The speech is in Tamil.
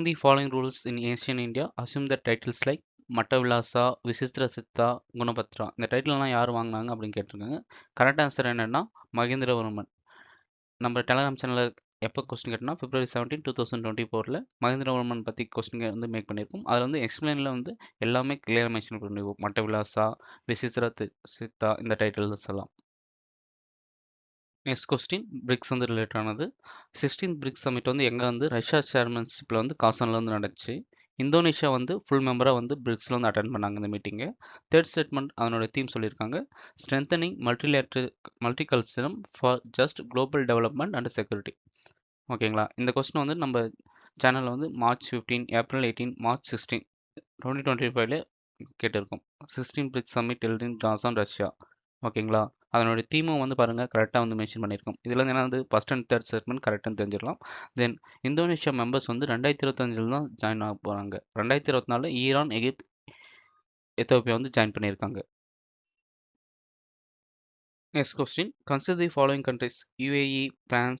among the following rules in ancient India assume that titles like மட்டவிலாசா, விசித்திர சித்தா, குணபத்ரா இந்த டைட்டில்லாம் யார் வாங்கினாங்க அப்படின்னு கேட்டிருக்காங்க. கரெக்ட் ஆன்சர் என்னன்னா மகேந்திரவர்மன். நம்ம டெலகிராம் சேனலில் எப்போ கொஸ்டின் கேட்டோம்னா February 17, 2024 மகேந்திரவர்மன் பற்றி கொஸ்டின் வந்து மேக் பண்ணியிருக்கோம். அதில் வந்து எக்ஸ்பிளைனில் வந்து எல்லாமே கிளியராக மென்ஷன் பண்ணியிருக்கோம். மட்டவிலாசா, விசித்திர சித்தா இந்த டைட்டில்ஸ் எல்லாம். நெக்ஸ்ட் கொஸ்டின் பிரிக்ஸ் வந்து ரிலேட் ஆனது. 16th பிரிக்ஸ் சமிட் வந்து எங்கே வந்து ரஷ்யா சேர்மன்ஷிப்பில் வந்து காசனில் வந்து நடந்துச்சு. இந்தோனேஷியா வந்து ஃபுல் மெம்பராக வந்து பிரிக்ஸில் வந்து அட்டன் பண்ணாங்க இந்த மீட்டிங்கு. தேர்ட் ஸ்டேட்மெண்ட் அதனோட தீம் சொல்லியிருக்காங்க, strengthening multiculturalism for just global development and security. ஓகேங்களா, இந்த கொஸ்டின் வந்து நம்ம சேனலில் வந்து March 15, April 18, March 16 2025 கேட்டிருக்கோம். 16 BRICS summit held in Johnson Russia. ஓகேங்களா, அதனுடைய தீமும் வந்து பாருங்கள் கரெக்டாக வந்து மென்ஷன் பண்ணியிருக்கோம். இதில் வந்து என்ன வந்து ஃபஸ்ட் அண்ட் தேர்ட் ஸ்டேட்மெண்ட் கரெக்டாக தெரிஞ்சிடலாம். தென் இந்தோனேஷியா மெம்பர்ஸ் வந்து 2025 தான் ஜாயின் ஆக போகிறாங்க. 2024 ஈரான், எகிப்த், எத்தோப்பியா வந்து ஜாயின் பண்ணியிருக்காங்க. Next question, consider the following countries UAE, France,